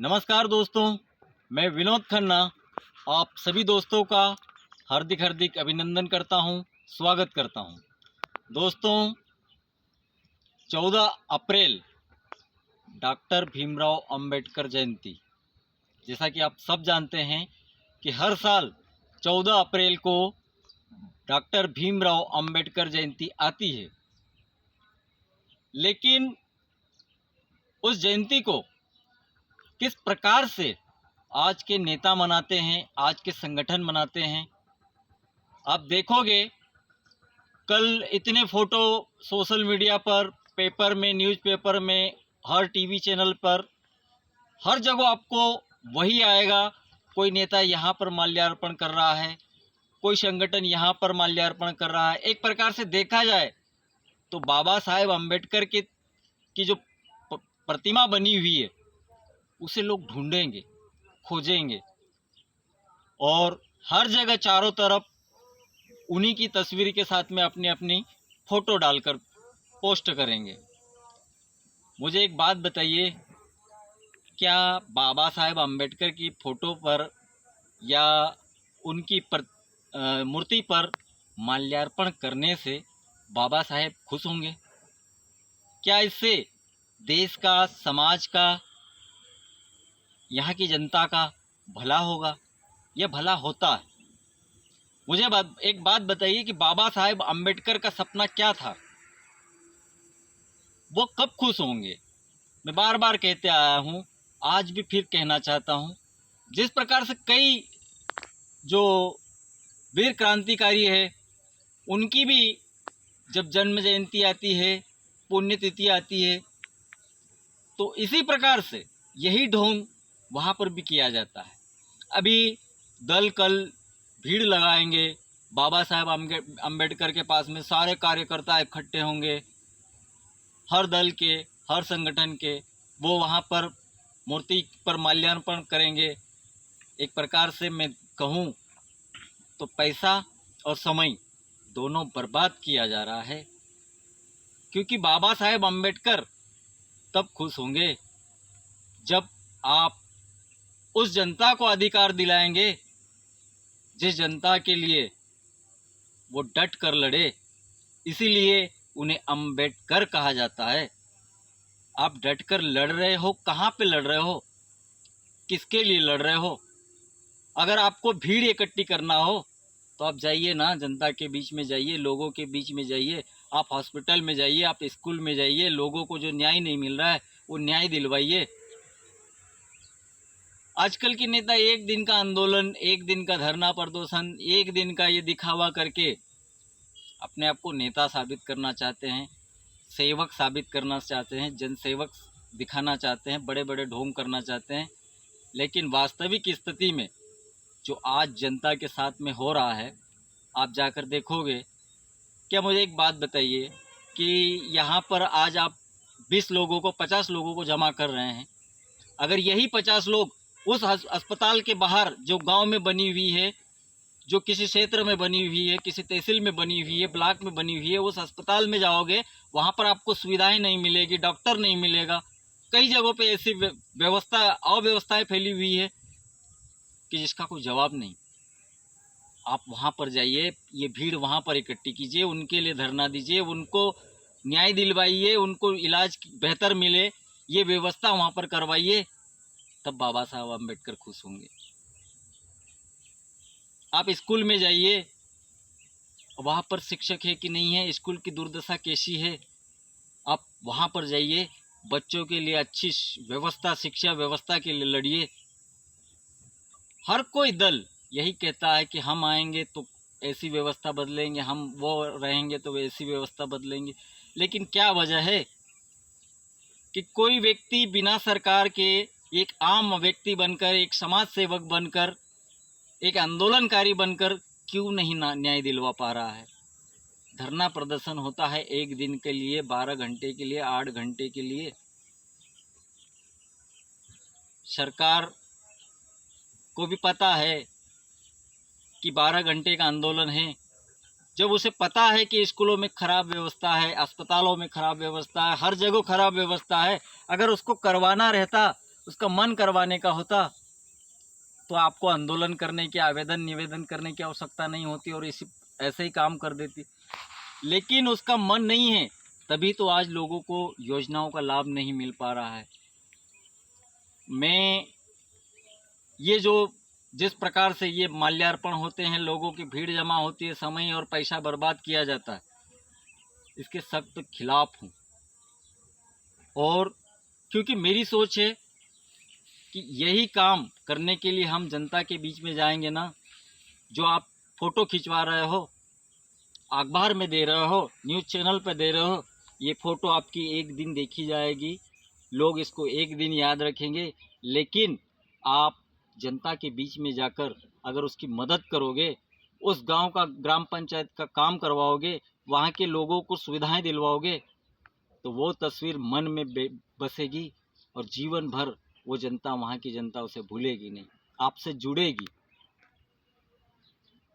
नमस्कार दोस्तों, मैं विनोद खन्ना आप सभी दोस्तों का हार्दिक हार्दिक अभिनंदन करता हूं, स्वागत करता हूं। दोस्तों, 14 अप्रैल डॉक्टर भीमराव अंबेडकर जयंती। जैसा कि आप सब जानते हैं कि हर साल 14 अप्रैल को डॉक्टर भीमराव अंबेडकर जयंती आती है, लेकिन उस जयंती को किस प्रकार से आज के नेता मनाते हैं, आज के संगठन मनाते हैं, आप देखोगे। कल इतने फ़ोटो सोशल मीडिया पर, पेपर में, न्यूज़पेपर में, हर टीवी चैनल पर, हर जगह आपको वही आएगा। कोई नेता यहाँ पर माल्यार्पण कर रहा है, कोई संगठन यहाँ पर माल्यार्पण कर रहा है। एक प्रकार से देखा जाए तो बाबा साहेब अम्बेडकर की जो प्रतिमा बनी हुई है उसे लोग ढूंढेंगे, खोजेंगे और हर जगह चारों तरफ उन्हीं की तस्वीर के साथ में अपनी अपनी फ़ोटो डालकर पोस्ट करेंगे। मुझे एक बात बताइए, क्या बाबा साहेब अम्बेडकर की फ़ोटो पर या उनकी मूर्ति पर माल्यार्पण करने से बाबा साहेब खुश होंगे? क्या इससे देश का, समाज का, यहाँ की जनता का भला होगा या भला होता है? मुझे एक बात बताइए कि बाबा साहेब अम्बेडकर का सपना क्या था? वो कब खुश होंगे? मैं बार बार कहते आया हूँ, आज भी फिर कहना चाहता हूँ। जिस प्रकार से कई जो वीर क्रांतिकारी है, उनकी भी जब जन्म जयंती आती है, पुण्यतिथि आती है, तो इसी प्रकार से यही ढोंग वहाँ पर भी किया जाता है। अभी दल कल भीड़ लगाएंगे, बाबा साहेब अम्बेडकर के पास में सारे कार्यकर्ता इकट्ठे होंगे, हर दल के, हर संगठन के, वो वहाँ पर मूर्ति पर माल्यार्पण करेंगे। एक प्रकार से मैं कहूँ तो पैसा और समय दोनों बर्बाद किया जा रहा है, क्योंकि बाबा साहेब अम्बेडकर तब खुश होंगे जब आप उस जनता को अधिकार दिलाएंगे जिस जनता के लिए वो डट कर लड़े। इसीलिए उन्हें अम्बेडकर कहा जाता है। आप डट कर लड़ रहे हो, कहाँ पे लड़ रहे हो, किसके लिए लड़ रहे हो? अगर आपको भीड़ इकट्ठी करना हो तो आप जाइए ना, जनता के बीच में जाइए, लोगों के बीच में जाइए, आप हॉस्पिटल में जाइए, आप स्कूल में जाइए, लोगों को जो न्याय नहीं मिल रहा है वो न्याय दिलवाइए। आजकल के नेता एक दिन का आंदोलन, एक दिन का धरना प्रदर्शन, एक दिन का ये दिखावा करके अपने आप को नेता साबित करना चाहते हैं, सेवक साबित करना चाहते हैं, जनसेवक दिखाना चाहते हैं, बड़े बड़े ढोंग करना चाहते हैं। लेकिन वास्तविक स्थिति में जो आज जनता के साथ में हो रहा है, आप जाकर देखोगे। क्या मुझे एक बात बताइए कि यहाँ पर आज आप 20 लोगों को, 50 लोगों को जमा कर रहे हैं। अगर यही 50 लोग उस अस्पताल के बाहर जो गांव में बनी हुई है, जो किसी क्षेत्र में बनी हुई है, किसी तहसील में बनी हुई है, ब्लॉक में बनी हुई है, उस अस्पताल में जाओगे, वहाँ पर आपको सुविधाएं नहीं मिलेगी, डॉक्टर नहीं मिलेगा। कई जगहों पे ऐसी अव्यवस्थाएं फैली हुई है कि जिसका कोई जवाब नहीं। आप वहाँ पर जाइए, ये भीड़ वहाँ पर इकट्ठी कीजिए, उनके लिए धरना दीजिए, उनको न्याय दिलवाइए, उनको इलाज बेहतर मिले, ये व्यवस्था वहाँ पर करवाइए, तब बाबा साहब अम्बेडकर खुश होंगे। आप स्कूल में जाइए, वहाँ पर शिक्षक है कि नहीं है, स्कूल की दुर्दशा कैसी है, आप वहाँ पर जाइए, बच्चों के लिए अच्छी व्यवस्था, शिक्षा व्यवस्था के लिए लड़िए। हर कोई दल यही कहता है कि हम आएंगे तो ऐसी व्यवस्था बदलेंगे, हम वो रहेंगे तो ऐसी व्यवस्था बदलेंगे। लेकिन क्या वजह है कि कोई व्यक्ति बिना सरकार के एक आम व्यक्ति बनकर, एक समाज सेवक बनकर, एक आंदोलनकारी बनकर क्यों नहीं न्याय दिलवा पा रहा है? धरना प्रदर्शन होता है एक दिन के लिए, 12 घंटे के लिए, 8 घंटे के लिए। सरकार को भी पता है कि 12 घंटे का आंदोलन है। जब उसे पता है कि स्कूलों में खराब व्यवस्था है, अस्पतालों में खराब व्यवस्था है, हर जगह खराब व्यवस्था है, अगर उसको करवाना रहता, उसका मन करवाने का होता तो आपको आंदोलन करने की, आवेदन निवेदन करने की आवश्यकता नहीं होती और इसी ऐसे ही काम कर देती। लेकिन उसका मन नहीं है, तभी तो आज लोगों को योजनाओं का लाभ नहीं मिल पा रहा है। मैं ये जो जिस प्रकार से ये माल्यार्पण होते हैं, लोगों की भीड़ जमा होती है, समय और पैसा बर्बाद किया जाता है, इसके सख्त खिलाफ हूँ। और क्योंकि मेरी सोच है कि यही काम करने के लिए हम जनता के बीच में जाएंगे ना। जो आप फोटो खिंचवा रहे हो, अखबार में दे रहे हो, न्यूज़ चैनल पर दे रहे हो, ये फ़ोटो आपकी एक दिन देखी जाएगी, लोग इसको एक दिन याद रखेंगे। लेकिन आप जनता के बीच में जाकर अगर उसकी मदद करोगे, उस गांव का ग्राम पंचायत का काम करवाओगे, वहाँ के लोगों को सुविधाएं दिलवाओगे, तो वो तस्वीर मन में बसेगी और जीवन भर वो जनता, वहाँ की जनता उसे भूलेगी नहीं, आपसे जुड़ेगी।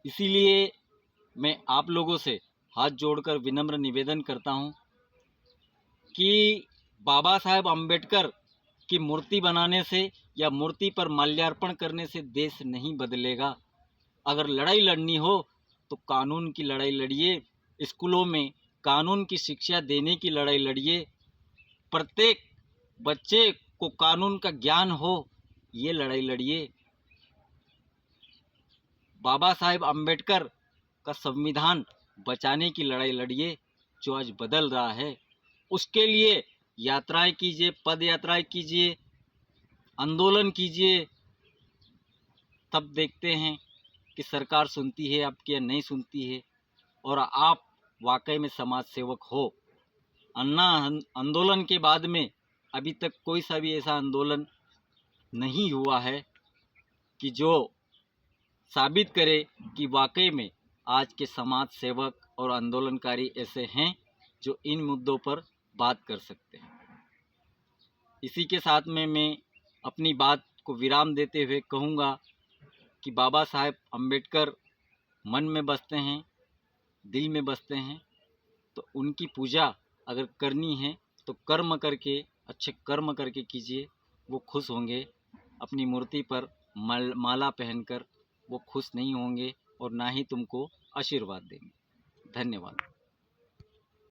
इसीलिए मैं आप लोगों से हाथ जोड़कर विनम्र निवेदन करता हूं कि बाबा साहेब अम्बेडकर की मूर्ति बनाने से या मूर्ति पर माल्यार्पण करने से देश नहीं बदलेगा। अगर लड़ाई लड़नी हो तो कानून की लड़ाई लड़िए, स्कूलों में कानून की शिक्षा देने की लड़ाई लड़िए, प्रत्येक बच्चे को कानून का ज्ञान हो, ये लड़ाई लड़िए। बाबा साहेब अम्बेडकर का संविधान बचाने की लड़ाई लड़िए, जो आज बदल रहा है। उसके लिए यात्राएं कीजिए, पद यात्राएं कीजिए, आंदोलन कीजिए, तब देखते हैं कि सरकार सुनती है आपकी या नहीं सुनती है और आप वाकई में समाज सेवक हो। अन्ना आंदोलन के बाद में अभी तक कोई सा भी ऐसा आंदोलन नहीं हुआ है कि जो साबित करे कि वाकई में आज के समाज सेवक और आंदोलनकारी ऐसे हैं जो इन मुद्दों पर बात कर सकते हैं। इसी के साथ में मैं अपनी बात को विराम देते हुए कहूँगा कि बाबा साहेब अम्बेडकर मन में बसते हैं, दिल में बसते हैं, तो उनकी पूजा अगर करनी है तो कर्म करके, अच्छे कर्म करके कीजिए, वो खुश होंगे। अपनी मूर्ति पर माला पहनकर वो खुश नहीं होंगे और ना ही तुमको आशीर्वाद देंगे। धन्यवाद।